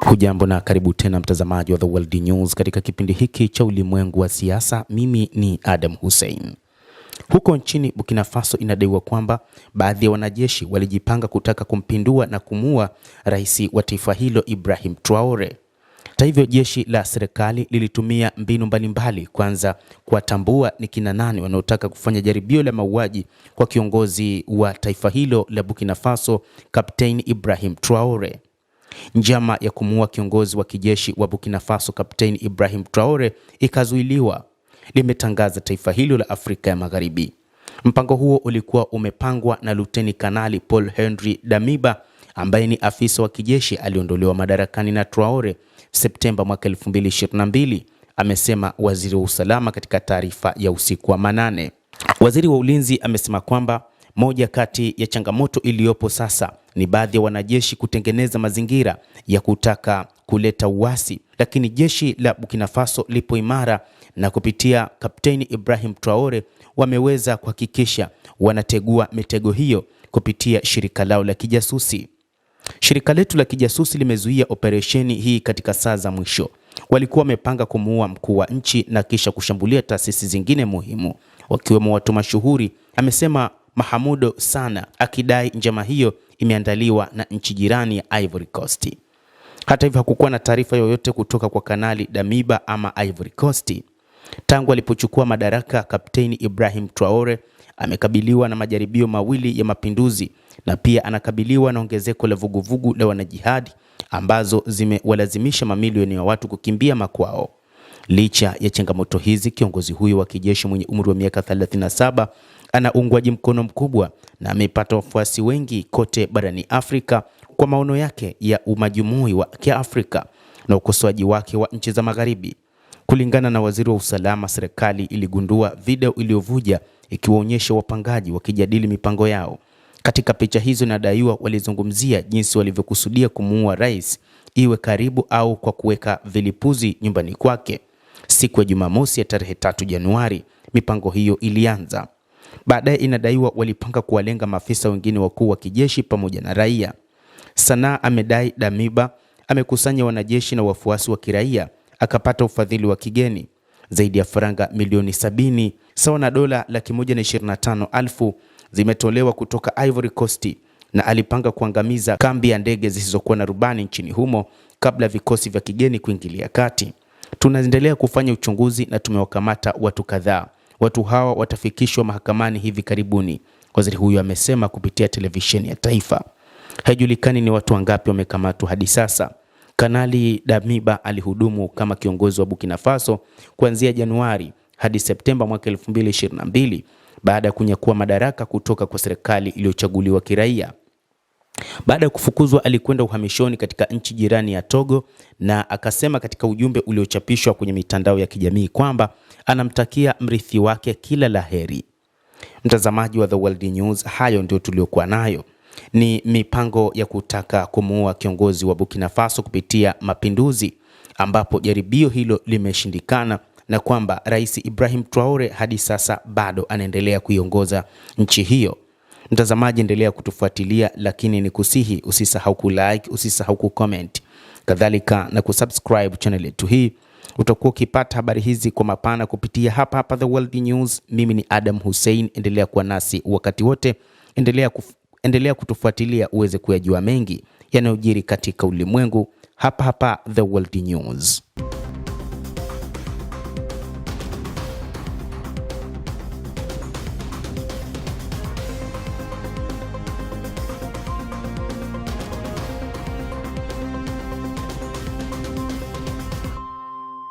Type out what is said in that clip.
Hujambo na karibu tena mtazamaji wa The World News katika kipindi hiki cha ulimwengu wa siasa. Mimi ni Adam Hussein. Huko nchini Burkina Faso inadaiwa kwamba baadhi ya wanajeshi walijipanga kutaka kumpindua na kumuua rais wa taifa hilo Ibrahim Traore. Hata hivyo, jeshi la serikali lilitumia mbinu mbalimbali, kwanza kuwatambua ni kina nani wanaotaka kufanya jaribio la mauaji kwa kiongozi wa taifa hilo la Burkina Faso, Kapteni Ibrahim Traore. Njama ya kumuua kiongozi wa kijeshi wa Burkina Faso Kapteni Ibrahim Traore ikazuiliwa, limetangaza taifa hilo la Afrika ya Magharibi. Mpango huo ulikuwa umepangwa na Luteni Kanali Paul Henri Damiba ambaye ni afisa wa kijeshi aliondolewa madarakani na Traore Septemba mwaka 2022, amesema waziri wa usalama katika taarifa ya usiku wa manane. Waziri wa ulinzi amesema kwamba moja kati ya changamoto iliyopo sasa ni baadhi ya wanajeshi kutengeneza mazingira ya kutaka kuleta uasi, lakini jeshi la Burkina Faso lipo imara na kupitia Kapteni Ibrahim Traore wameweza kuhakikisha wanategua mitego hiyo kupitia shirika lao la kijasusi. Shirika letu la kijasusi limezuia operesheni hii katika saa za mwisho. Walikuwa wamepanga kumuua mkuu wa nchi na kisha kushambulia taasisi zingine muhimu, wakiwemo watu mashuhuri, amesema Mahamudo Sana, akidai njama hiyo imeandaliwa na nchi jirani ya Ivory Coast. Hata hivyo, hakukuwa na taarifa yoyote kutoka kwa Kanali Damiba ama Ivory Coast. Tangu alipochukua madaraka, Kapteni Ibrahim Traore amekabiliwa na majaribio mawili ya mapinduzi na pia anakabiliwa na ongezeko la vuguvugu la wanajihadi ambazo zimewalazimisha mamilioni ya watu kukimbia makwao. Licha ya changamoto hizi, kiongozi huyo wa kijeshi mwenye umri wa miaka 37 ana uungwaji mkono mkubwa na amepata wafuasi wengi kote barani Afrika kwa maono yake ya umajumui wa Kiafrika na ukosoaji wake wa nchi za Magharibi. Kulingana na waziri wa usalama, serikali iligundua video iliyovuja ikiwaonyesha wapangaji wakijadili mipango yao. Katika picha hizo inadaiwa walizungumzia jinsi walivyokusudia kumuua rais, iwe karibu au kwa kuweka vilipuzi nyumbani kwake. Siku ya Jumamosi ya tarehe 3 Januari, mipango hiyo ilianza. Baadaye inadaiwa walipanga kuwalenga maafisa wengine wakuu wa kijeshi pamoja na raia. Sana amedai Damiba amekusanya wanajeshi na wafuasi wa kiraia, akapata ufadhili wa kigeni zaidi ya faranga milioni 70 sawa na dola 125,000 zimetolewa kutoka Ivory Coast, na alipanga kuangamiza kambi ya ndege zisizokuwa na rubani nchini humo kabla vikosi vya kigeni kuingilia kati. Tunaendelea kufanya uchunguzi na tumewakamata watu kadhaa. Watu hawa watafikishwa mahakamani hivi karibuni, waziri huyu amesema kupitia televisheni ya taifa. Haijulikani ni watu wangapi wamekamatwa hadi sasa. Kanali Damiba alihudumu kama kiongozi wa Burkina Faso kuanzia Januari hadi Septemba mwaka 2022 baada ya kunyakua madaraka kutoka kwa serikali iliyochaguliwa kiraia. Baada ya kufukuzwa, alikwenda uhamishoni katika nchi jirani ya Togo, na akasema katika ujumbe uliochapishwa kwenye mitandao ya kijamii kwamba anamtakia mrithi wake kila laheri. Mtazamaji wa The World News, hayo ndio tuliokuwa nayo. Ni mipango ya kutaka kumuua kiongozi wa Burkina Faso kupitia mapinduzi, ambapo jaribio hilo limeshindikana na kwamba Rais Ibrahim Traore hadi sasa bado anaendelea kuiongoza nchi hiyo. Mtazamaji, endelea kutufuatilia, lakini ni kusihi usisahau kulike, usisahau kucomment, kadhalika na kusubscribe channel yetu hii. Utakuwa ukipata habari hizi kwa mapana kupitia hapa The World News. Mimi ni Adam Hussein, endelea kuwa nasi wakati wote, endelea kutufuatilia uweze kuyajua mengi yanayojiri katika ulimwengu hapa The World News.